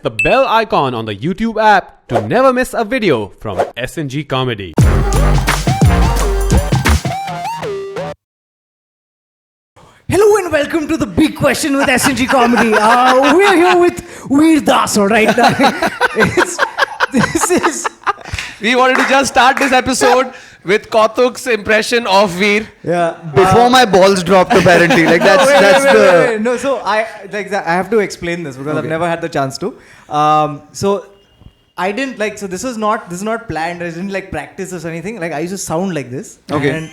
the bell icon on the YouTube app to never miss a video from SnG Comedy. Hello and welcome to the big question with SnG Comedy. We are here with Veer Das, alright? We wanted to just start this episode with Kautuk's impression of Veer. Yeah. Before my balls dropped, apparently. Like that's No, so I have to explain this because I've never had the chance to. So I didn't like. So this is not planned. I didn't like practice this or anything. Like I used to sound like this. Okay.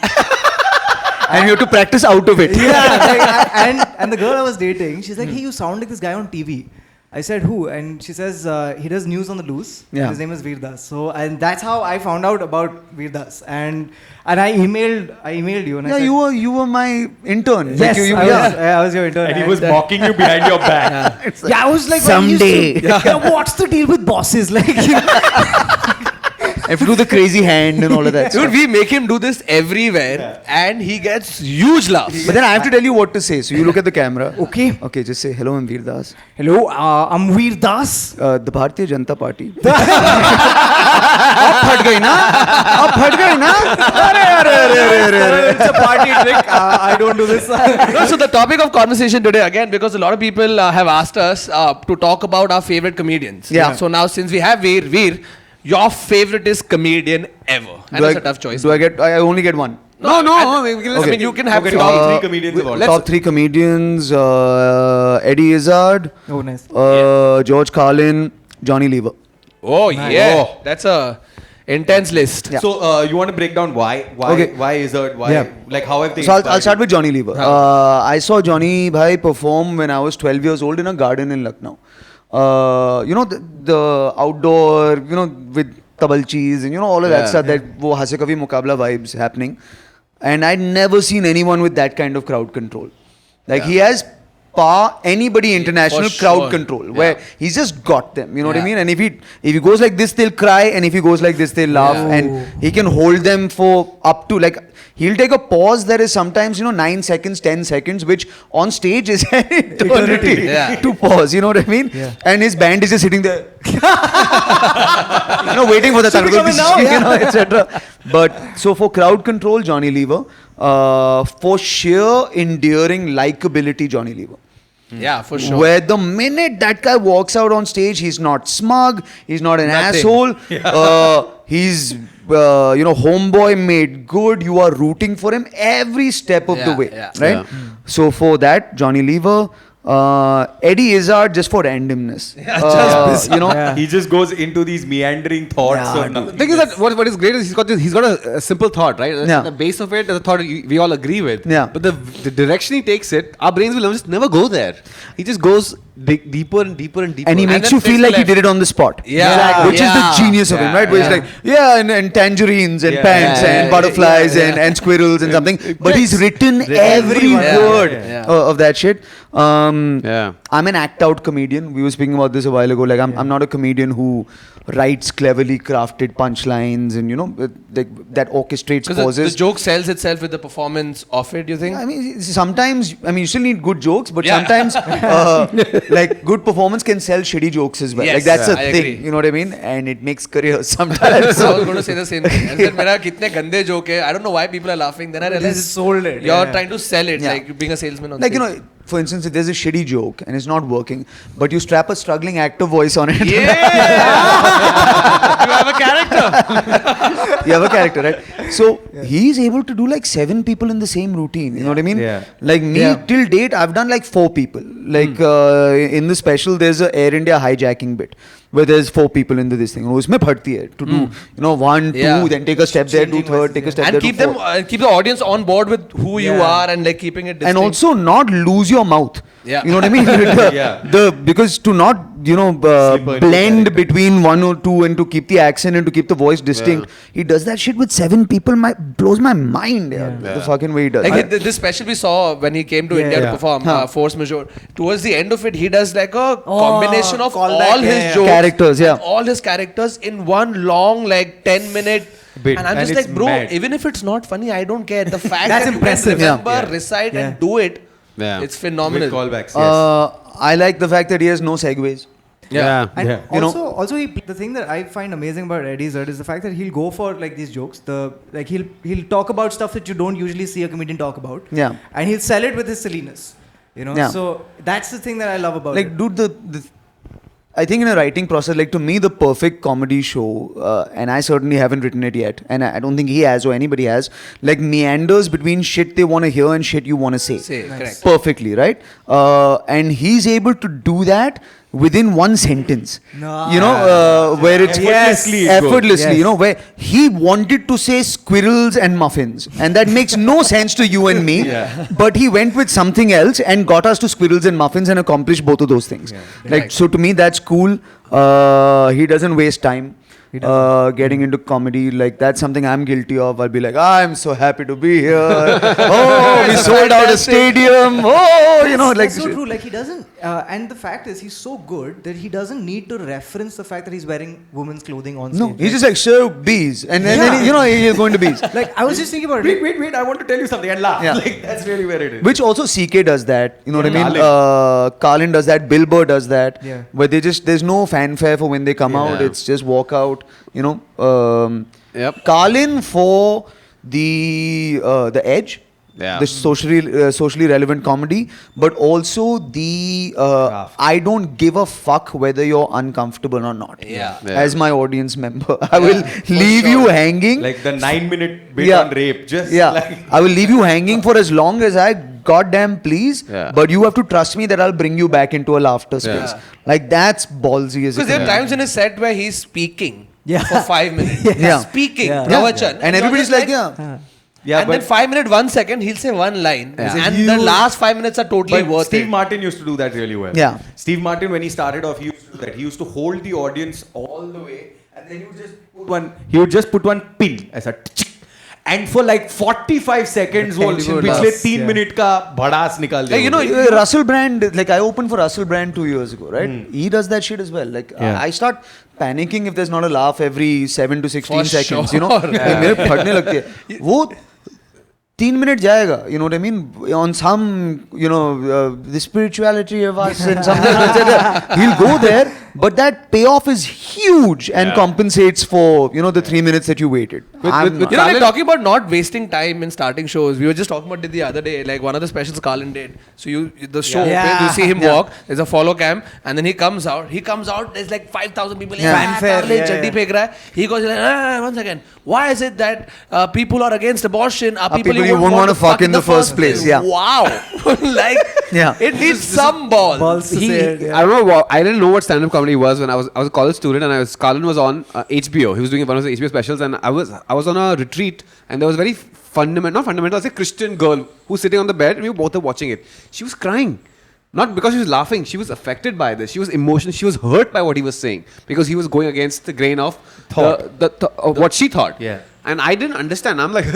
And you have to practice out of it. Yeah. And the girl I was dating, she's like, "Hey, you sound like this guy on TV." I said, "Who?" And she says, "He does news on the loose. Yeah. His name is Veer Das." So, and that's how I found out about Veer Das. And I emailed you. And I said, you were my intern. Yes, Like I was your intern. And he was mocking you behind your back. Yeah, I was like, someday. What's the deal with bosses? Like, I have to do the crazy hand and all of that. Dude, we make him do this everywhere and he gets huge laughs. But then I have to tell you what to say. So you look at the camera. Okay. Okay, just say, hello, I'm Veer Das. Hello, I'm Veer Das. The Bharatiya Janata Party. अब फट गई ना? अरे. It's a party trick. I don't do this. No, so the topic of conversation today, again, because a lot of people have asked us to talk about our favorite comedians. Yeah. So now since we have Veer, your favorite is comedian ever. And it's a tough choice. I only get one? No. I mean, you can have top three comedians of all time. Top three comedians, Eddie Izzard, Oh, nice. George Carlin, Johnny Lever. Oh, yeah. That's a intense list. Yeah. So you want to break down why Izzard, like how have they So I'll inspired start you? with Johnny Lever. I saw Johnny Bhai perform when I was 12 years old in a garden in Lucknow. You know the outdoor, with tabalchis and all of that stuff, that wo Hase Kavi Mukabla vibes happening. And I'd never seen anyone with that kind of crowd control. Like he has anybody international For crowd sure. control, where he's just got them. You know what I mean? And if he goes like this, they'll cry, and if he goes like this, they'll laugh, and he can hold them for up to like. He'll take a pause that is sometimes 9 seconds, 10 seconds, which on stage is an eternity to pause. You know what I mean? Yeah. And his band is just sitting there, waiting for the etc. But so for crowd control, Johnny Lever. For sheer endearing likability, Johnny Lever. Yeah, for sure. Where the minute that guy walks out on stage, he's not smug, he's not an asshole, he's homeboy made good. You are rooting for him every step of the way, right? Yeah. So for that, Johnny Lever. Eddie Izzard just for randomness. He just goes into these meandering thoughts. The thing is that what is great is he's got a simple thought, right? Yeah. The base of it is a thought we all agree with. Yeah. But the direction he takes it, our brains will just never go there. He just goes deeper and deeper and deeper. And he makes you feel like he did it on the spot. Yeah. Which is the genius of him, right? Where he's like, and tangerines and pants and butterflies and squirrels and something. But he's written every word of that shit. I'm an act-out comedian. We were speaking about this a while ago. Like, I'm not a comedian who writes cleverly crafted punchlines and, that orchestrates pauses. Because the joke sells itself with the performance of it, you think? I mean, sometimes, you still need good jokes, but sometimes, like, good performance can sell shitty jokes as well. Yes, like, that's a I thing, agree. you know what I mean? And it makes careers sometimes. I was going to say the same thing. I said, "Mera kitne gande joke hai. I don't know why people are laughing." Then I realized sold it. You're trying to sell it, Yeah. like being a salesman on Like, stage. for instance, if there's a shitty joke and it's not working, but you strap a struggling actor voice on it. You have a character. You have a character, right? So he's able to do like 7 people in the same routine. You know what I mean? Yeah. Like me, till date, I've done like 4 people. Like in the special, there's a Air India hijacking bit where there's 4 people in this thing. Usme phadti hai to do, 1, 2, then take a step there, do third, take a step And there, keep do them, fourth. keep the audience on board with who you are and like keeping it distinct. And also not lose your mouth. Yeah. You know what I mean? Because to not blend between 1 or 2 and to keep the accent and to keep the voice distinct, he does that shit with 7 people. Blows my mind. The fucking way he does. Like this special we saw when he came to India to perform, Force Majeure. Towards the end of it, he does like a combination of all his jokes, characters, and all his characters in one long, like 10-minute bit. And I'm And just it's like, bro, mad. even if it's not funny, I don't care. The fact That's that impressive. you can remember, Yeah. recite, and Yeah. do it, Yeah. it's phenomenal. With callbacks, yes. I like the fact that he has no segues. Yeah. And Yeah. also the thing that I find amazing about Eddie Izzard is the fact that he'll go for like these jokes. He'll talk about stuff that you don't usually see a comedian talk about. Yeah. And he'll sell it with his silliness. Yeah. So that's the thing that I love about Like, it. dude, I think in a writing process, like to me, the perfect comedy show, and I certainly haven't written it yet, and I don't think he has or anybody has, like meanders between shit they want to hear and shit you want to say. Correct. Perfectly, right? And he's able to do that within one sentence. Where it's effortlessly, Yes. where he wanted to say squirrels and muffins, and that makes no sense to you and me, but he went with something else and got us to squirrels and muffins and accomplished both of those things. Like, so to me, that's cool. He doesn't waste time. Getting into comedy, like that's something I'm guilty of. I'll be like, I'm so happy to be here. Oh, we sold out a stadium. Oh, That's so true. Like he doesn't, and the fact is, he's so good that he doesn't need to reference the fact that he's wearing women's clothing on stage. No, he's just like, sure, bees, and then he's going to bees. Like I was just thinking about it. Wait, I want to tell you something and laugh. Yeah. Like that's really where it is. Which also CK does that. You know what I mean? Carlin does that. Bill Burr does that. Yeah. Where there's no fanfare for when they come out. It's just walk out. Yep. Carlin for the Edge. Yeah. The socially relevant comedy, but also the I don't give a fuck whether you're uncomfortable or not. Yeah. As my audience member, I will leave you hanging. Like the 9-minute bit on rape. Just like I will leave you hanging for as long as I goddamn please. Yeah. But you have to trust me that I'll bring you back into a laughter space. Like that's ballsy as it Because there are can times in his set where he's speaking Yeah. for 5 minutes. Yeah. Speaking. Yeah. Pravachan. And you're everybody's just like, yeah. yeah, and then 5 minutes, 1 second, he'll say one line. And the last 5 minutes are totally But worth Steve it. Martin used to do that really well. Yeah. Steve Martin, when he started off, he used to do that. He used to hold the audience all the way, and then he would just put one pin as a and for like 45 seconds वो पिछले 3 minute का भड़ास निकाल देगा. Russell Brand, like I opened for Russell Brand 2 years ago, right? He does that shit as well. Like I start panicking if there's not a laugh every 7 to 16 For seconds. sure. You know, मेरे फटने लगती है. वो 3 minutes जाएगा, you know what I mean? On some, the spirituality of us and something, etc. He'll go there, but that payoff is huge and compensates for, the 3 minutes that you waited. with Like talking about not wasting time in starting shows. We were just talking about it the other day. Like one of the specials Carlin did. So the show opens, you see him walk. There's a follow cam, and then he comes out. There's like 5,000 people. Fanfare. Chatti pek raha hai. He goes like, 1 second. Why is it that people are against abortion? Are people you won't want to fuck in the first place? Yeah. Wow. Like it needs some balls. to say it, I don't know. I didn't know what stand-up comedy was when I was a college student, and Carlin was on HBO. He was doing one of the HBO specials, and I was on a retreat, and there was a very not fundamental, I say Christian girl who's sitting on the bed, and we both were watching it. She was crying. Not because she was laughing, she was affected by this. She was emotional. She was hurt by what he was saying because he was going against the grain of what she thought. Yeah. And I didn't understand. I'm like,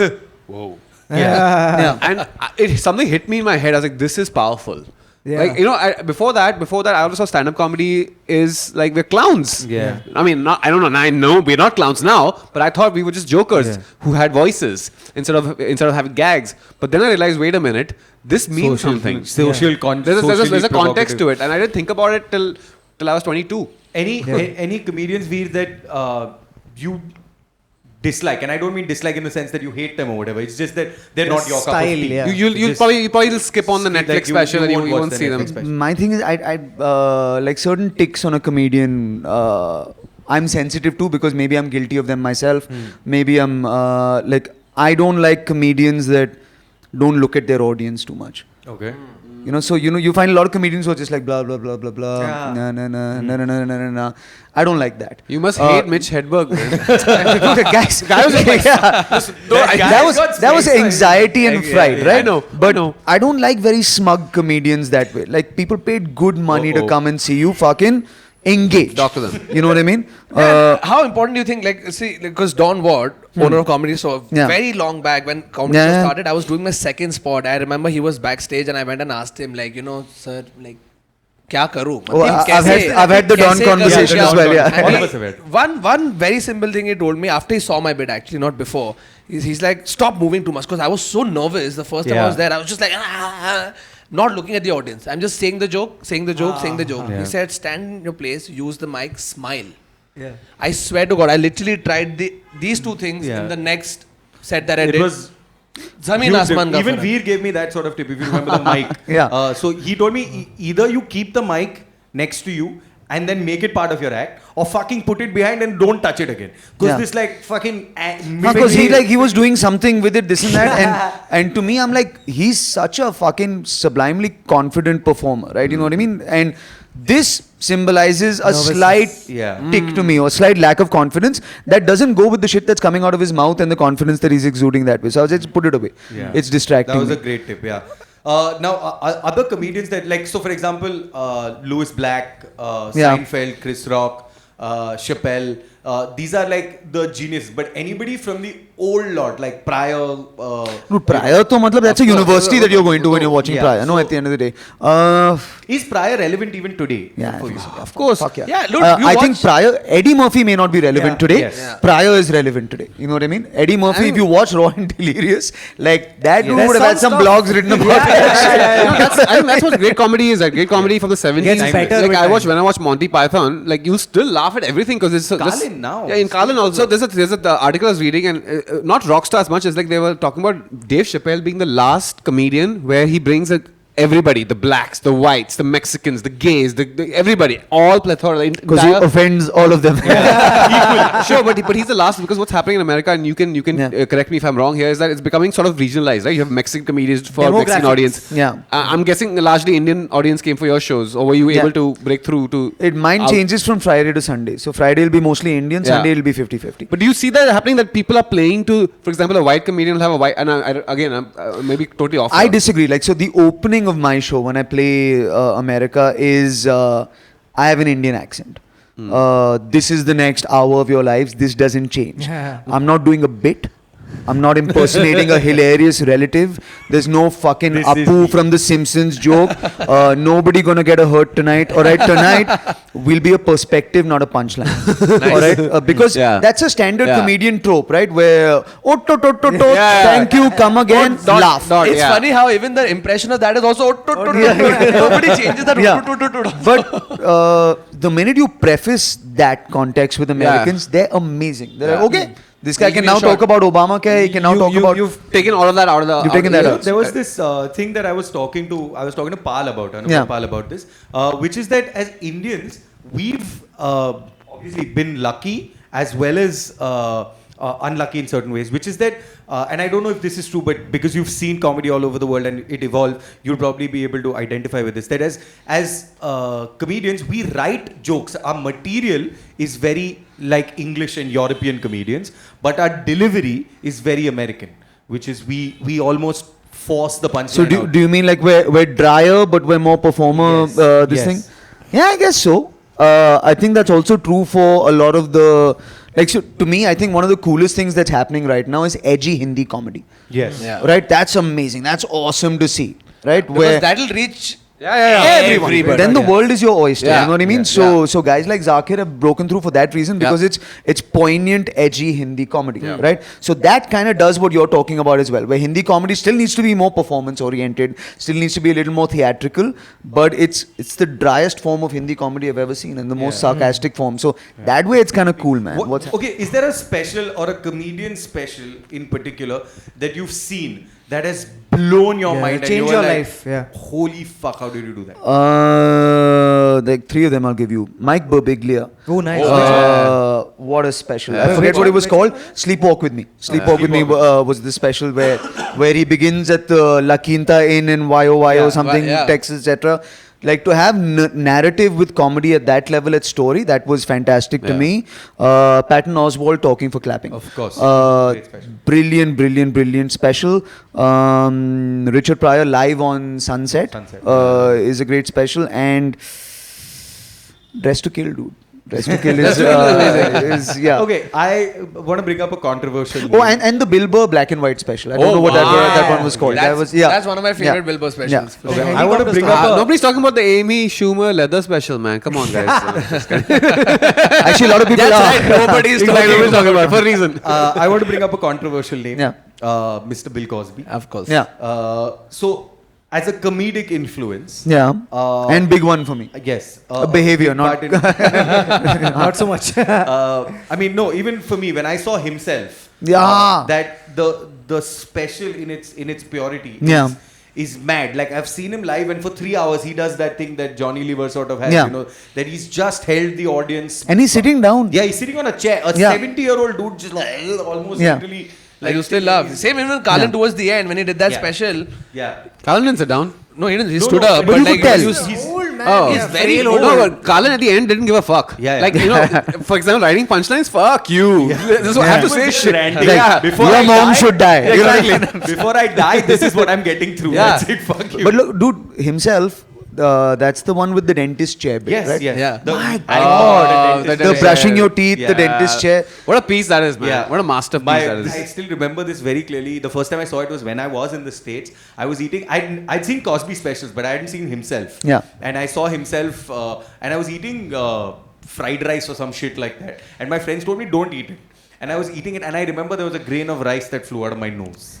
whoa. Yeah. And something hit me in my head. I was like, this is powerful. Yeah. Like, before that, I also saw stand-up comedy is like we're clowns. Yeah. I mean, I don't know. I know we're not clowns now, but I thought we were just jokers who had voices instead of having gags. But then I realized, wait a minute, this means something. There's a context to it, and I didn't think about it till I was 22. Any comedians, Veer, that you dislike, and I don't mean dislike in the sense that you hate them or whatever. It's just that they're not your cup of style, tea. yeah. You'll probably skip on the Netflix special and you watch won't the see them. Netflix special. My thing is, I like certain ticks on a comedian. I'm sensitive to because maybe I'm guilty of them myself. Maybe I'm like I don't like comedians that don't look at their audience too much. Okay. So you find a lot of comedians who are just like blah blah blah blah blah. Yeah. Na. I don't like that. You must hate Mitch Hedberg. That was anxiety and fright, right? I know. But I don't like very smug comedians that way. Like people paid good money to come and see you fucking engage. Talk to them. You know what I mean? How important do you think, because Don Ward, owner of Comedy, so very long back when Comedy started, I was doing my second spot. I remember he was backstage and I went and asked him, sir, क्या करूँ? I've had the Don conversation as well. Yeah. All of us have had. One very simple thing he told me after he saw my bit, actually not before. He's like, stop moving too much, because I was so nervous the first time I was there. I was just like, not looking at the audience. I'm just saying the joke, saying the joke. He said, stand in your place, use the mic, smile. Yeah. I swear to God, I literally tried these two things in the next set that I did. It was Zameen Asman ka even farak. Veer gave me that sort of tip, if you remember the mic. So he told me either you keep the mic next to you and then make it part of your act, or fucking put it behind and don't touch it again. Because this like fucking... Because he was doing something with it, this and that. And to me, I'm like, he's such a fucking sublimely confident performer, right? You know what I mean? And this symbolizes a slight tick to me, or slight lack of confidence that doesn't go with the shit that's coming out of his mouth and the confidence that he's exuding that way. So I was just put it away. Yeah. It's distracting. That was me. a great tip, yeah. Now, other comedians that like, so for example, Louis Black, Seinfeld, Chris Rock, Chappelle, these are like the geniuses. But anybody from the old lot, like Pryor. Dude, Pryor, to matlab, that's a university that you're going to when you're watching Pryor. No, at the end of the day. Is Pryor relevant even today? Yeah, For you? of course. Fuck yeah. Yeah, look, I think Pryor, Eddie Murphy may not be relevant today. Yes. Yeah. Pryor is relevant today. You know what I mean? Eddie Murphy, if you watch Raw and Delirious, like that dude would have had some blogs written about I think that's what great comedy is. Like, great comedy from the 70s. Gets better Like with when I watch Monty Python, like you still laugh at everything because it's just Carlin now. Yeah, in Carlin also. There's a article I was reading, and not Rockstar as much as like they were talking about Dave Chappelle being the last comedian where he brings everybody, the blacks, the whites, the Mexicans, the gays, the everybody, all plethora. Because he offends all of them. Sure, but he's the last, because what's happening in America, and you can correct me if I'm wrong here, is that it's becoming sort of regionalized, right? You have Mexican comedians for Mexican audience. Yeah. I'm guessing largely Indian audience came for your shows, or were you able to break through to? Mine changes from Friday to Sunday. So Friday will be mostly Indian, Sunday will be 50-50. But do you see that happening, that people are playing to, for example, a white comedian will have a white, and I'm maybe totally off. I disagree. Like, so the opening of my show when I play America is I have an Indian accent. This is the next hour of your lives. This doesn't change. I'm not doing a bit. I'm not impersonating a hilarious relative. There's no fucking Apu from The Simpsons joke. Nobody gonna get a hurt tonight. Alright, tonight will be a perspective, not a punchline. Alright, because that's a standard comedian trope, right? Where thank you, come again, laugh. It's funny how even the impression of that is also nobody changes that. But the minute you preface that context with Americans, they're amazing. They're like, okay. This guy can now talk about Obama. He can now talk about. You've taken all of that out of the. You've taken that out. There was this thing that I was talking to Pal about. I know Pal about this, which is that as Indians, we've obviously been lucky as well as unlucky in certain ways. Which is that, and I don't know if this is true, but because you've seen comedy all over the world and it evolved, you'll probably be able to identify with this. That as comedians, we write jokes. Our material is very like English and European comedians, but our delivery is very American, which is we almost force the punchline. So do you mean like we're drier but we're more performer thing? Yeah, I guess so. I think that's also true for a lot of the, like, so to me, I think one of the coolest things that's happening right now is edgy Hindi comedy. Yes. Yeah. Right? That's amazing. That's awesome to see. Right? Because that'll reach everybody. Then the world is your oyster. You know what I mean? Yeah. So guys like Zakir have broken through for that reason, because it's poignant, edgy Hindi comedy, right? So that kind of does what you're talking about as well, where Hindi comedy still needs to be more performance oriented, still needs to be a little more theatrical, but it's the driest form of Hindi comedy I've ever seen, and the most sarcastic form. So that way it's kind of cool, man. Okay, is there a special or a comedian special in particular that you've seen that has blown your mind and change you your were like, life? Yeah. Holy fuck, how did you do that? Like three of them I'll give you. Mike Birbiglia. Oh, nice. What a special. I forget what it was called. Sleepwalk with Me. Sleepwalk with Me was the special where he begins at the La Quinta Inn in YO something, Texas, etc. Like, to have narrative with comedy at that level, at story, that was fantastic to me. Patton Oswalt, Talking for Clapping. Of course. Great special. Brilliant special. Richard Pryor, Live on Sunset. Is a great special. And Dress to Kill, dude. Dress to Kill is yeah. Okay, I want to bring up a controversial. Oh, and the Bill Burr Black and White special. I don't know what that one was called. That's one of my favorite Bill Burr specials. Okay. I want to bring up. Nobody's talking about the Amy Schumer leather special, man. Come on, guys. Actually, a lot of people are. Nobody's talking about it for a reason. I want to bring up a controversial name. Yeah. Mr. Bill Cosby. Of course. Yeah. So as a comedic influence. Yeah. And big one for me. Yes. A behavior, not. Not so much. I mean, no. Even for me, when I saw himself, Yeah. that the special in its purity. Yeah. Is mad. Like I've seen him live, and for 3 hours he does that thing that Johnny Lever sort of has. Yeah. You know, that he's just held the audience. And he's sitting down. Yeah, he's sitting on a chair. A Yeah. 70-year-old dude just like almost Yeah. literally. Like you still love. Same even Carlin towards the end when he did that Yeah. special. Yeah. Carlin didn't sit down. No, he didn't. He No, stood no, up. but you like, could tell. He's old man. Oh. He's very No, old. but Carlin at the end didn't give a fuck. Yeah, yeah. Like, you know, for example, writing punchlines, fuck you. This is what I have to say shit. ranting. Yeah. Before Your I mom die- should die. Exactly. Before I die, this is what I'm getting through. Yeah. That's it. Fuck you. But look, dude, himself, that's the one with the dentist chair bit, yes, right? yes. Yeah. The, My I God. know, The dentist The Yeah. brushing your teeth, the Yeah. dentist chair. What a piece that is, man. Yeah. What a masterpiece that is. I still remember this very clearly. The first time I saw it was when I was in the States. I was eating, I'd seen Cosby specials, but I hadn't seen himself. Yeah. And I saw himself, and I was eating fried rice or some shit like that. And my friends told me, don't eat it. And I was eating it, and I remember there was a grain of rice that flew out of my nose.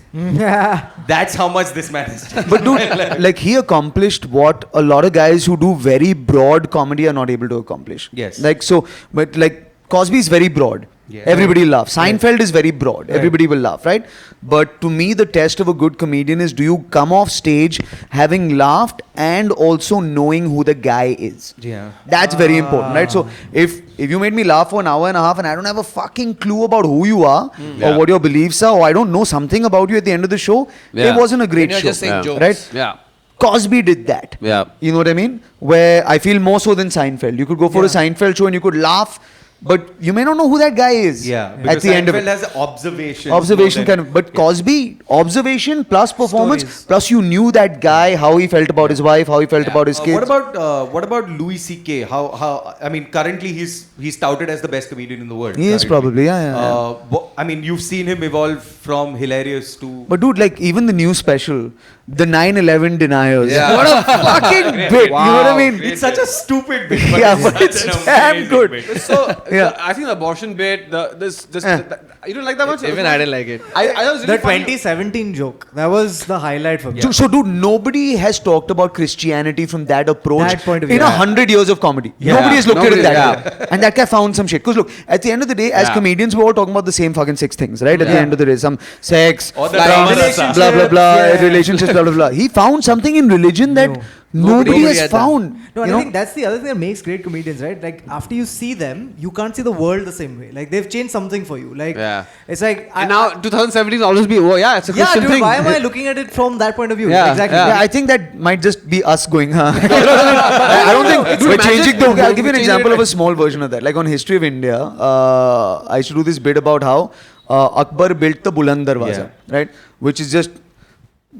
That's how much this man is. But dude, like he accomplished what a lot of guys who do very broad comedy are not able to accomplish. Yes. Like so, but like Cosby is very broad. Yeah. Everybody laughs. Seinfeld is very broad. Everybody will laugh, right? But to me, the test of a good comedian is: do you come off stage having laughed and also knowing who the guy is? Yeah. That's very important, right? So if you made me laugh for an hour and a half and I don't have a fucking clue about who you are or what your beliefs are, or I don't know something about you at the end of the show, Yeah. it wasn't a great When you're show, just saying Yeah. jokes. right? Yeah. Cosby did that. Yeah. You know what I mean? Where I feel more so than Seinfeld. You could go for a Seinfeld show and you could laugh, but you may not know who that guy is. Yeah. At Because the end of Seinfeld it. has observation. Observation kind of, but Cosby, observation plus performance, Stories. plus you knew that guy, how he felt about his wife, how he felt about his kids. What about Louis C.K.? How I mean, currently he's touted as the best comedian in the world. He is currently. probably, yeah. I mean, you've seen him evolve from hilarious to. But dude, like even the new special, the 9/11 deniers. Yeah. What a fucking bit. You know what I mean? It's such a stupid bit. But Yeah, but such it's an damn amazing good. bit. So, Yeah. I think the abortion bit, you don't like that much? Even I didn't like it. I thought it was The really funny. 2017 joke. That was the highlight for me. So, dude, nobody has talked about Christianity from that approach That point of in view. 100 years of comedy. Yeah. Nobody has looked at it Nobody- that way. And that guy found some shit. Because look, at the end of the day, as Yeah. comedians, we're all talking about the same fucking 6 things, right? At the end of the day, some sex, Or the drugs, relationships, blah, blah, blah, yeah. relationships, blah, blah, blah. He found something in religion that nobody Nobody has had done. found. No, and you I know? think that's the other thing that makes great comedians, right? Like after you see them, you can't see the world the same way. Like they've changed something for you. Like Yeah. it's like And now 2017 will always be, oh yeah, it's a yeah, Christian dude, thing. why am I looking at it from that point of view? Yeah, Exactly. yeah. Yeah, I think that might just be us going, huh? I don't think Dude, we're imagine- changing the. I'll give you an Change example it. of a small version of that. Like on History of India, I used to do this bit about how Akbar built the Buland Darwaza, right? Which is just.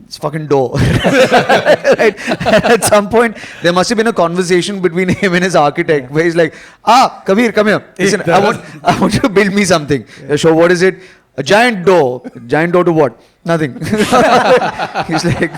It's fucking door. Right? At some point, there must have been a conversation between him and his architect where he's like, Kabir, come here. Listen, I want you to build me something. Yeah, sure, what is it? A giant door. Giant door to what? Nothing. He's like,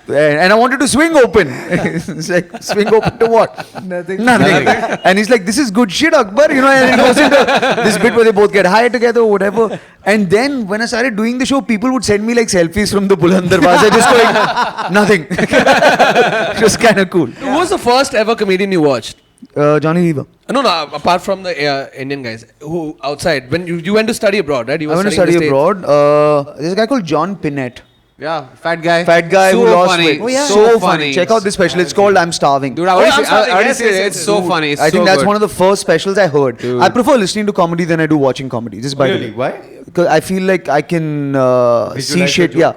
and I wanted to swing open. It's like, swing open to what? Nothing. Nothing. And he's like, this is good shit, Akbar. You know, and he goes into this bit where they both get high together or whatever. And then when I started doing the show, people would send me like selfies from the Buland Darwaza, just going, nothing. It was kind of cool. Who was the first ever comedian you watched? Johnny Lever. No, apart from the Indian guys, who outside, when you went to study abroad, right? You I were went to studying in study the States. abroad. There's a guy called John Pinette. Yeah, fat guy. Fat guy so who lost funny. weight. Oh, yeah. So funny. Check out this special. It's called I'm Starving. Dude, I already I'm say, sorry. I already Yes, say yes, it's yes, so yes. funny. It's I think so that's good. one of the first specials I heard. Dude. I prefer listening to comedy than I do watching comedy. Just by the Really? way. Why? Because I feel like I can see Visualize shit, the yeah,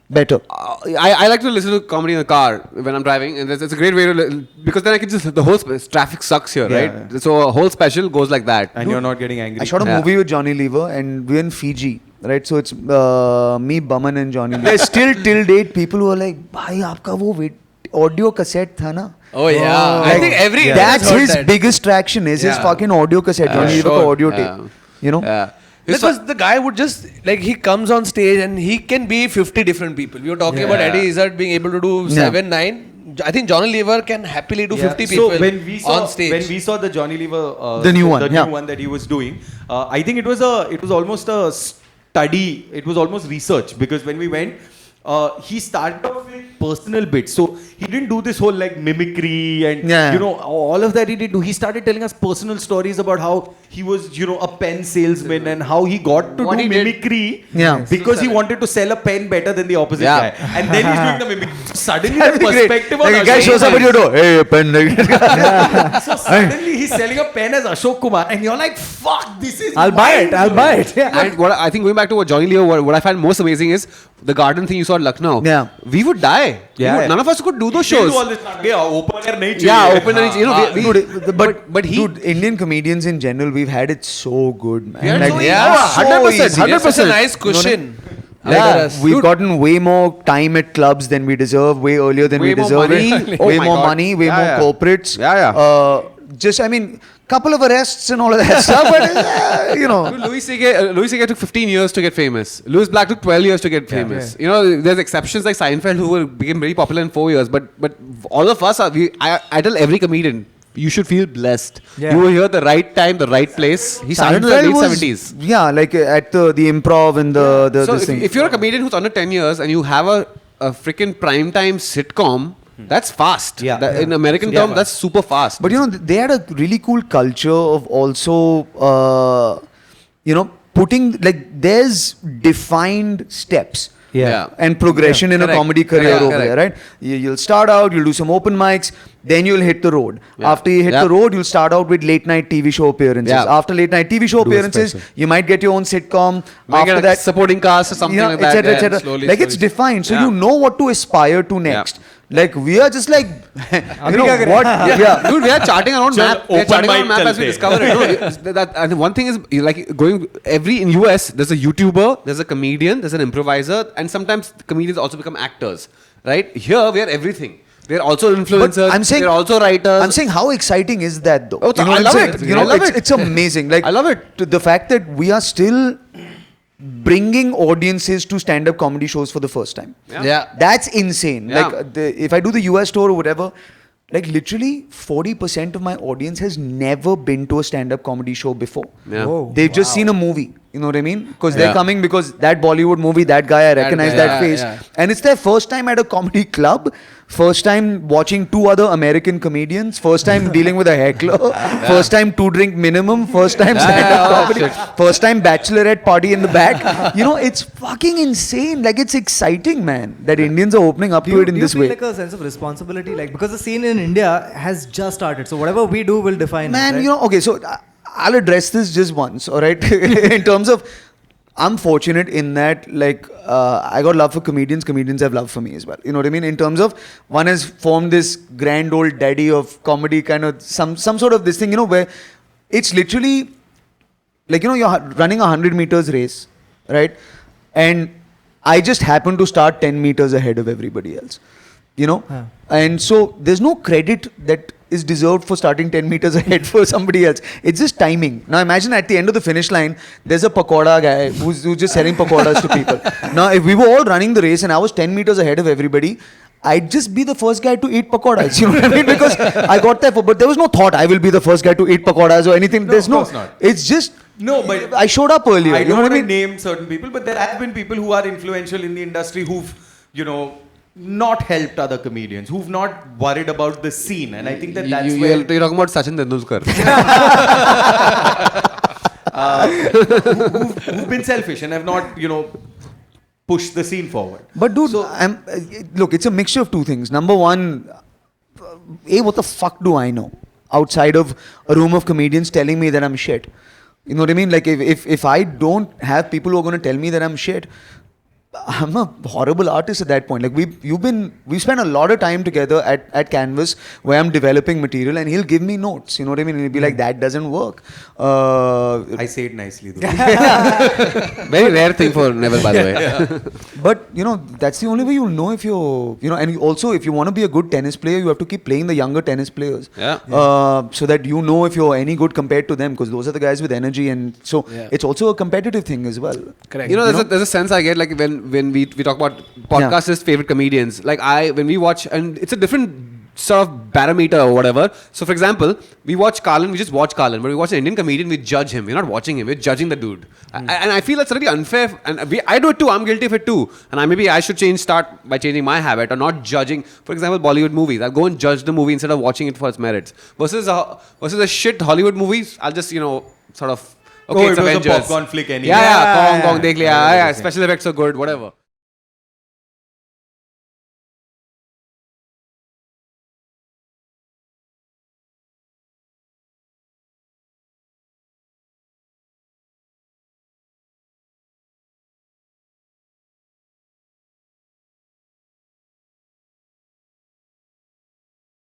better. I like to listen to comedy in the car when I'm driving, and it's a great way to because then I can just the whole traffic sucks here, Yeah, right? So a whole special goes like that. And you're not getting angry. I shot a Yeah. movie with Johnny Lever and we're in Fiji, right? So it's me, Baman and Johnny Lever. There's still till date people who are like, bhai, aapka wo audio cassette tha na? Oh yeah, I Like, think every Indian that's has heard his that. biggest traction is his Yeah. fucking audio cassette, Johnny Lever ka sure. audio Yeah. tape. You know? Yeah. Because the guy would just like he comes on stage and he can be 50 different people. We were talking about Yeah. Eddie Izzard being able to do Yeah. 7, 9. I think Johnny Lever can happily do Yeah. 50 people So when we saw on stage. when we saw the Johnny Lever The new one, the yeah. new one that he was doing, I think it was almost a study. It was almost research because when we went, he started off with personal bits. So he didn't do this whole like mimicry and Yeah. you know all of that he did do. He started telling us personal stories about how he was, you know, a pen salesman and how he got to What do he did. mimicry Yeah. because he wanted to sell a pen better than the opposite Yeah. guy. And then he's doing the mimicry. So suddenly That'd the be great. perspective Like on a guy Ashok shows up Kumar at your door. Hey, pen. so suddenly he's selling a pen as Ashok Kumar, and you're like, "Fuck, this is." I'll buy it. I'll buy it. Yeah. And what I think going back to what Johnny Leo, what I find most amazing is the garden thing you saw at Lucknow. Yeah. We would die. Yeah. None of us could do those He'll shows. do all this, yeah, open air nahi Yeah, chahiye. open and you know, but he. Dude, Indian comedians in general, we've had it so good, man. We had it so easy. yeah, 100%, easy. 100%. It's a nice cushion. Like, we've gotten way more time at clubs than we deserve, way earlier than Way we more deserve money. it. Oh Way my more God. money, way Yeah, more yeah. corporates. Yeah, yeah. Just, I mean, couple of arrests and all of that stuff, but you know. Dude, Louis C.K. took 15 years to get famous. Louis Black took 12 years to get famous. You know, there's exceptions like Seinfeld who became very popular in 4 years. But all of us are. I tell every comedian, you should feel blessed. Yeah. You were here at the right time, the right place. He started in the Seinfeld late was- 70s. Yeah, like at the improv and the So this if, thing. if you're a comedian who's under 10 years and you have a freaking primetime sitcom, that's fast. Yeah. In American terms, that's super fast. But you know, they had a really cool culture of also, you know, putting like there's defined steps. Yeah. And progression in a Correct. comedy career Correct. over Correct. there, right? You'll start out, you'll do some open mics, then you'll hit the road. Yeah. After you hit Yeah. the road, you'll start out with late night TV show appearances. Yeah. After late night TV show Do a appearances, special. you might get your own sitcom. Might get After a that, supporting cast or something like et that. cetera, Yeah, et cetera. slowly, Like it's slowly. defined, so Yeah. you know what to aspire to next. Like we are just like, you know kya kare? what? Yeah. Dude, we are charting our own Chal, map. We are open charting our own mic map as we chalte. discover it. No, and one thing is like going in US, there's a YouTuber, there's a comedian, there's an improviser, and sometimes comedians also become actors. Right? Here we are everything. We're also influencers. I'm saying- we're also writers. I'm saying, how exciting is that though? Oh, You know I what I'm love saying? it. You know, I love it. It's amazing. Like I love it. The fact that we are still bringing audiences to stand-up comedy shows for the first time. Yeah. That's insane. Yeah. Like if I do the US tour or whatever, like literally 40% of my audience has never been to a stand-up comedy show before. Yeah. Whoa. They've just seen a movie. You know what I mean? Because they're Yeah. coming because that Bollywood movie, that guy, I recognize guy, that yeah, face. yeah. And it's their first time at a comedy club, first time watching two other American comedians, first time dealing with a heckler, first time 2 drink minimum, first time stand-up comedy, first time bachelorette party in the back. You know, it's fucking insane. Like, it's exciting, man, that Indians are opening up to it in do this you feel way. like a sense of responsibility? Like, because the scene in India has just started. So whatever we do will define Man, it, right? you know, okay, so I'll address this just once, all right? In terms of, I'm fortunate in that, like, I got love for comedians. Comedians have love for me as well. You know what I mean? In terms of, one has formed this grand old daddy of comedy, kind of some sort of this thing, you know, where it's literally, like, you know, you're running a 100 meters race, right? And I just happen to start 10 meters ahead of everybody else, you know? Huh. And so there's no credit that is deserved for starting 10 meters ahead for somebody else. It's just timing. Now imagine at the end of the finish line, there's a pakoda guy who's just selling pakodas to people. Now if we were all running the race and I was 10 meters ahead of everybody, I'd just be the first guy to eat pakodas. You know what I mean? Because I got there but there was no thought I will be the first guy to eat pakodas or anything. No, There's of no, course not. it's just, No, but I showed up earlier. I you don't know what want I to mean? name certain people, but there have been people who are influential in the industry who've, you know, not helped other comedians, who've not worried about the scene, and I think that that's where You're talking about Sachin Tendulkar. who've been selfish and have not, you know, pushed the scene forward. But dude, look, it's a mixture of two things. Number one, what the fuck do I know outside of a room of comedians telling me that I'm shit? You know what I mean? Like if I don't have people who are going to tell me that I'm shit, I'm a horrible artist at that point. Like we've spent a lot of time together at Canvas where I'm developing material and he'll give me notes. You know what I mean? And he'll be like, that doesn't work. I say it nicely though. Very rare thing for Neville, by the way. But you know, that's the only way you'll know if you're, you know, and also if you want to be a good tennis player, you have to keep playing the younger tennis players. Yeah. So that you know if you're any good compared to them, because those are the guys with energy, and so it's also a competitive thing as well. Correct. You know, there's a sense I get like when we talk about podcasters' favorite comedians. Like when we watch, and it's a different sort of barometer or whatever. So for example, we watch Carlin, we just watch Carlin, but we watch an Indian comedian, we judge him. We're not watching him, we're judging the dude. And I feel that's really unfair. And I do it too, I'm guilty of it too. And maybe I should start by changing my habit or not judging. For example, Bollywood movies, I'll go and judge the movie instead of watching it for its merits. Versus a shit Hollywood movies, I'll just, sort of, okay, it's it was Avengers. a popcorn flick anyway. Yeah, Kong, dekh liya. Yeah, special effects are good, whatever.